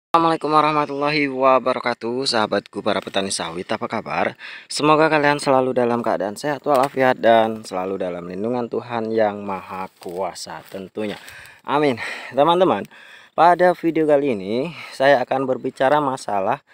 Assalamualaikum warahmatullahi wabarakatuh, sahabatku para petani sawit, apa kabar? Semoga kalian selalu dalam keadaan sehat walafiat dan selalu dalam lindungan Tuhan yang Maha Kuasa tentunya. Amin. Teman-teman, pada video kali ini saya akan berbicara masalah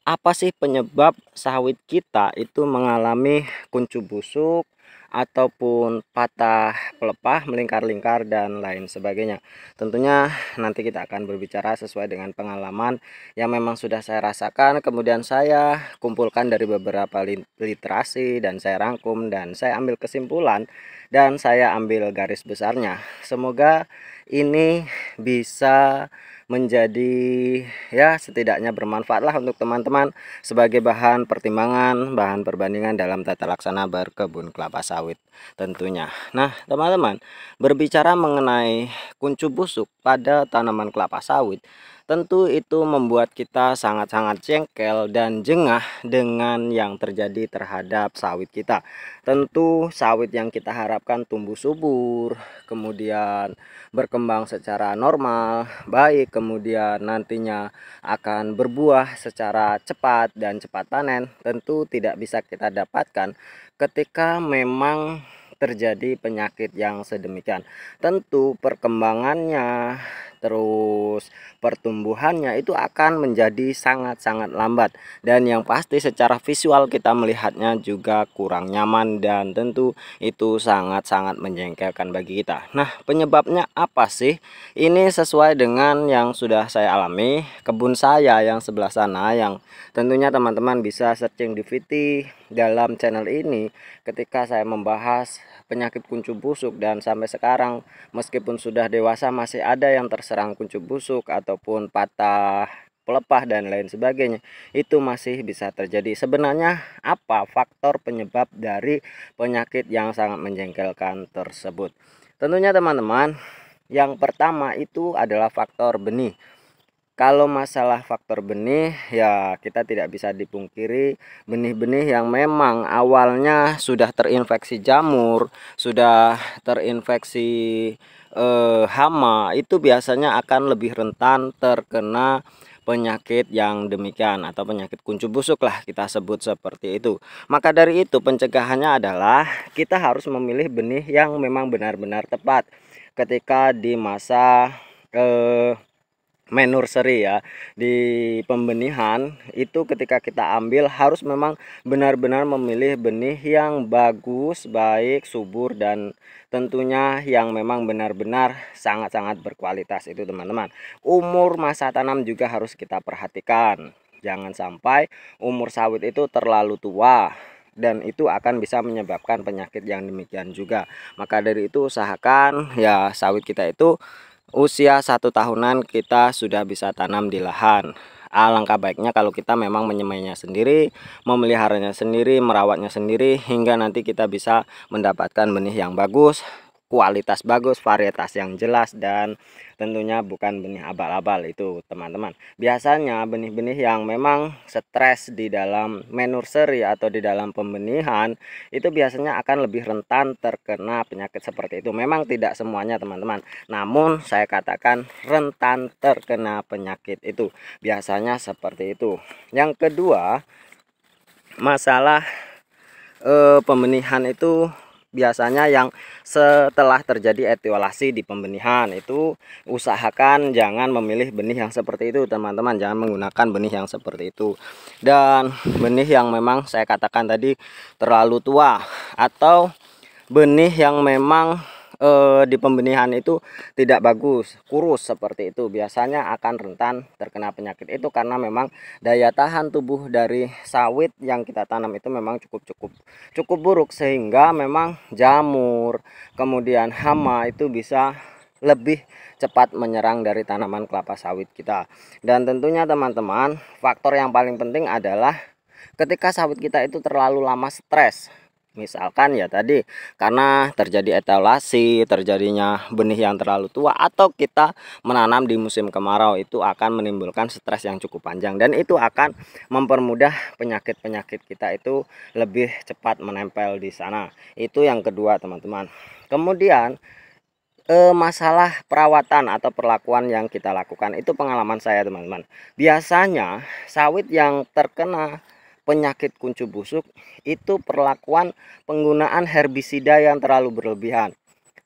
apa sih penyebab sawit kita itu mengalami kuncup busuk ataupun patah pelepah, melingkar-lingkar dan lain sebagainya. Tentunya nanti kita akan berbicara sesuai dengan pengalaman yang memang sudah saya rasakan, kemudian saya kumpulkan dari beberapa literasi dan saya rangkum dan saya ambil kesimpulan dan saya ambil garis besarnya. Semoga ini bisa menjadi ya setidaknya bermanfaatlah untuk teman-teman sebagai bahan pertimbangan, bahan perbandingan dalam tata laksana berkebun kelapa sawit tentunya. Nah, teman-teman, berbicara mengenai kuncup busuk pada tanaman kelapa sawit, tentu itu membuat kita sangat-sangat jengkel dan jengah dengan yang terjadi terhadap sawit kita. Tentu sawit yang kita harapkan tumbuh subur, kemudian berkembang secara normal, baik, kemudian nantinya akan berbuah secara cepat dan cepat panen, tentu tidak bisa kita dapatkan ketika memang terjadi penyakit yang sedemikian. Tentu perkembangannya terus pertumbuhannya itu akan menjadi sangat-sangat lambat, dan yang pasti secara visual kita melihatnya juga kurang nyaman dan tentu itu sangat-sangat menjengkelkan bagi kita. Nah, penyebabnya apa sih? Ini sesuai dengan yang sudah saya alami kebun saya yang sebelah sana, yang tentunya teman-teman bisa searching di VT dalam channel ini ketika saya membahas penyakit kuncup busuk, dan sampai sekarang meskipun sudah dewasa masih ada yang terserang kuncup busuk ataupun patah pelepah dan lain sebagainya. Itu masih bisa terjadi. Sebenarnya apa faktor penyebab dari penyakit yang sangat menjengkelkan tersebut? Tentunya teman-teman, yang pertama itu adalah faktor benih. Kalau masalah faktor benih, ya kita tidak bisa dipungkiri benih-benih yang memang awalnya sudah terinfeksi jamur, sudah terinfeksi hama, itu biasanya akan lebih rentan terkena penyakit yang demikian atau penyakit kuncup busuk lah kita sebut seperti itu. Maka dari itu pencegahannya adalah kita harus memilih benih yang memang benar-benar tepat ketika di masa nursery ya, di pembenihan itu ketika kita ambil harus memang benar-benar memilih benih yang bagus, baik, subur, dan tentunya yang memang benar-benar sangat-sangat berkualitas itu teman-teman. Umur masa tanam juga harus kita perhatikan, jangan sampai umur sawit itu terlalu tua dan itu akan bisa menyebabkan penyakit yang demikian juga. Maka dari itu usahakan ya sawit kita itu usia 1 tahunan kita sudah bisa tanam di lahan. Alangkah baiknya kalau kita memang menyemainya sendiri, memeliharanya sendiri, merawatnya sendiri, hingga nanti kita bisa mendapatkan benih yang bagus, kualitas bagus, varietas yang jelas, dan tentunya bukan benih abal-abal itu teman-teman. Biasanya benih-benih yang memang stres di dalam nursery atau di dalam pembenihan itu biasanya akan lebih rentan terkena penyakit seperti itu. Memang tidak semuanya teman-teman, namun saya katakan rentan terkena penyakit itu. Biasanya seperti itu. Yang kedua, masalah pembenihan itu biasanya yang setelah terjadi etiolasi di pembenihan itu usahakan jangan memilih benih yang seperti itu teman-teman, jangan menggunakan benih yang seperti itu, dan benih yang memang saya katakan tadi terlalu tua atau benih yang memang di pembenihan itu tidak bagus, kurus seperti itu, biasanya akan rentan terkena penyakit itu karena memang daya tahan tubuh dari sawit yang kita tanam itu memang cukup buruk, sehingga memang jamur kemudian hama itu bisa lebih cepat menyerang dari tanaman kelapa sawit kita. Dan tentunya teman-teman, faktor yang paling penting adalah ketika sawit kita itu terlalu lama stres. Misalkan ya tadi karena terjadi etalasi, terjadinya benih yang terlalu tua, atau kita menanam di musim kemarau, itu akan menimbulkan stres yang cukup panjang dan itu akan mempermudah penyakit-penyakit kita itu lebih cepat menempel di sana. Itu yang kedua teman-teman. Kemudian masalah perawatan atau perlakuan yang kita lakukan itu pengalaman saya teman-teman. Biasanya sawit yang terkena penyakit kuncup busuk itu perlakuan penggunaan herbisida yang terlalu berlebihan.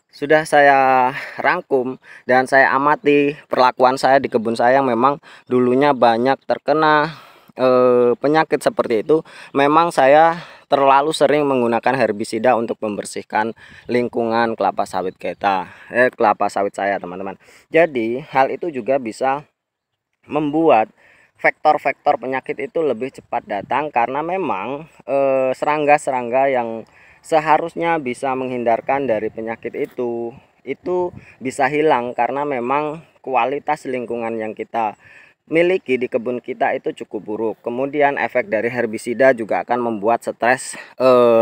Sudah saya rangkum dan saya amati perlakuan saya di kebun saya yang memang dulunya banyak terkena penyakit seperti itu. Memang saya terlalu sering menggunakan herbisida untuk membersihkan lingkungan kelapa sawit kelapa sawit saya teman-teman. Jadi hal itu juga bisa membuat vektor-vektor penyakit itu lebih cepat datang, karena memang serangga-serangga yang seharusnya bisa menghindarkan dari penyakit itu bisa hilang karena memang kualitas lingkungan yang kita miliki di kebun kita itu cukup buruk. Kemudian efek dari herbisida juga akan membuat stres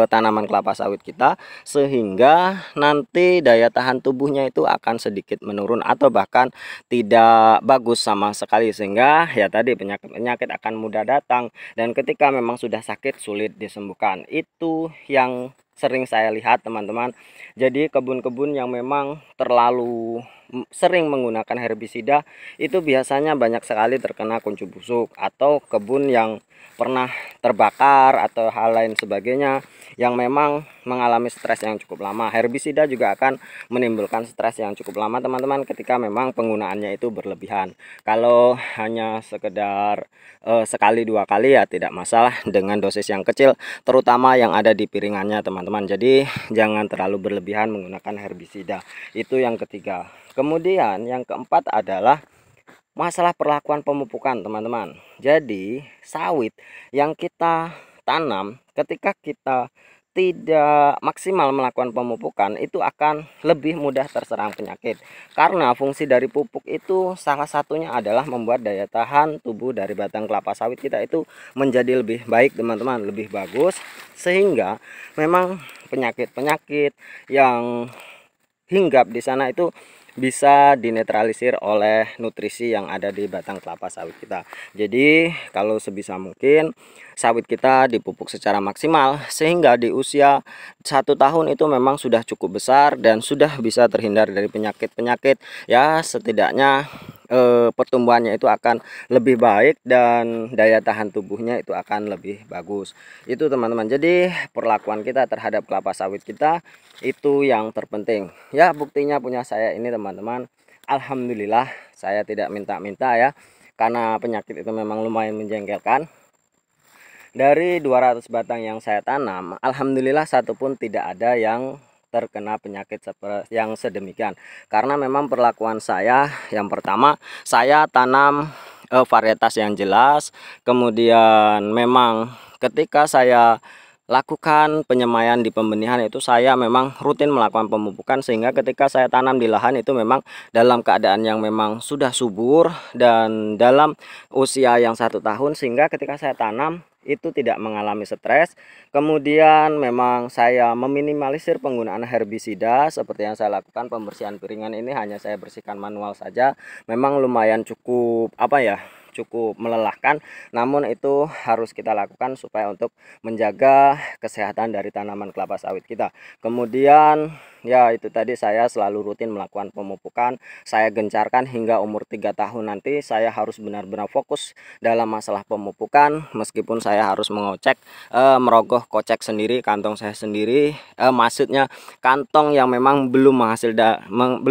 tanaman kelapa sawit kita, sehingga nanti daya tahan tubuhnya itu akan sedikit menurun atau bahkan tidak bagus sama sekali, sehingga ya tadi penyakit-penyakit akan mudah datang, dan ketika memang sudah sakit sulit disembuhkan. Itu yang sering saya lihat teman-teman. Jadi kebun-kebun yang memang terlalu sering menggunakan herbisida itu biasanya banyak sekali terkena kuncup busuk, atau kebun yang pernah terbakar atau hal lain sebagainya yang memang mengalami stres yang cukup lama. Herbisida juga akan menimbulkan stres yang cukup lama teman-teman ketika memang penggunaannya itu berlebihan. Kalau hanya sekedar sekali dua kali ya tidak masalah dengan dosis yang kecil, terutama yang ada di piringannya teman-teman. Jadi jangan terlalu berlebihan menggunakan herbisida. Itu yang ketiga. Kemudian yang keempat adalah masalah perlakuan pemupukan teman-teman. Jadi sawit yang kita tanam ketika kita tidak maksimal melakukan pemupukan itu akan lebih mudah terserang penyakit, karena fungsi dari pupuk itu salah satunya adalah membuat daya tahan tubuh dari batang kelapa sawit kita itu menjadi lebih baik teman-teman, lebih bagus, sehingga memang penyakit-penyakit yang hinggap di sana itu bisa dinetralisir oleh nutrisi yang ada di batang kelapa sawit kita. Jadi kalau sebisa mungkin sawit kita dipupuk secara maksimal, sehingga di usia 1 tahun itu memang sudah cukup besar dan sudah bisa terhindar dari penyakit-penyakit. Ya setidaknya pertumbuhannya itu akan lebih baik dan daya tahan tubuhnya itu akan lebih bagus. Itu teman-teman. Jadi perlakuan kita terhadap kelapa sawit kita itu yang terpenting. Ya buktinya punya saya ini teman-teman, alhamdulillah saya tidak minta-minta ya, karena penyakit itu memang lumayan menjengkelkan. Dari 200 batang yang saya tanam, alhamdulillah satu pun tidak ada yang terkena penyakit seperti yang sedemikian. Karena memang perlakuan saya yang pertama, saya tanam varietas yang jelas. Kemudian memang ketika saya lakukan penyemaian di pembenihan itu saya memang rutin melakukan pemupukan, sehingga ketika saya tanam di lahan itu memang dalam keadaan yang memang sudah subur dan dalam usia yang 1 tahun, sehingga ketika saya tanam itu tidak mengalami stres. Kemudian memang saya meminimalisir penggunaan herbisida seperti yang saya lakukan. Pembersihan piringan ini hanya saya bersihkan manual saja. Memang lumayan cukup cukup melelahkan, namun itu harus kita lakukan supaya untuk menjaga kesehatan dari tanaman kelapa sawit kita. Kemudian ya itu tadi, saya selalu rutin melakukan pemupukan. Saya gencarkan hingga umur 3 tahun nanti saya harus benar-benar fokus dalam masalah pemupukan, meskipun saya harus merogoh kocek sendiri, kantong saya sendiri, maksudnya kantong yang memang belum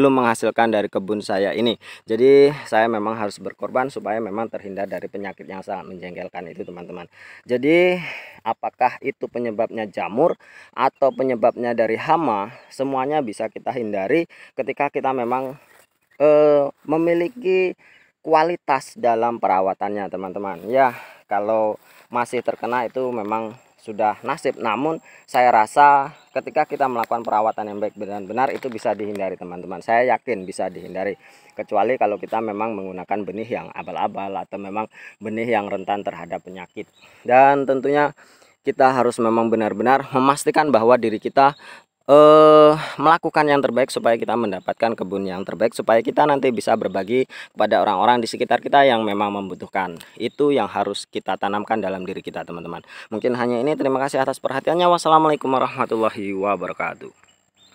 menghasilkan dari kebun saya ini. Jadi saya memang harus berkorban supaya memang terhindar dari penyakit yang sangat menjengkelkan itu teman-teman. Jadi apakah itu penyebabnya jamur atau penyebabnya dari hama, semuanya bisa kita hindari ketika kita memang memiliki kualitas dalam perawatannya teman-teman. Ya kalau masih terkena itu memang sudah nasib, namun saya rasa ketika kita melakukan perawatan yang baik benar-benar itu bisa dihindari teman-teman. Saya yakin bisa dihindari, kecuali kalau kita memang menggunakan benih yang abal-abal atau memang benih yang rentan terhadap penyakit. Dan tentunya kita harus memang benar-benar memastikan bahwa diri kita melakukan yang terbaik supaya kita mendapatkan kebun yang terbaik, supaya kita nanti bisa berbagi kepada orang-orang di sekitar kita yang memang membutuhkan. Itu yang harus kita tanamkan dalam diri kita teman-teman. Mungkin hanya ini, terima kasih atas perhatiannya. Wassalamualaikum warahmatullahi wabarakatuh.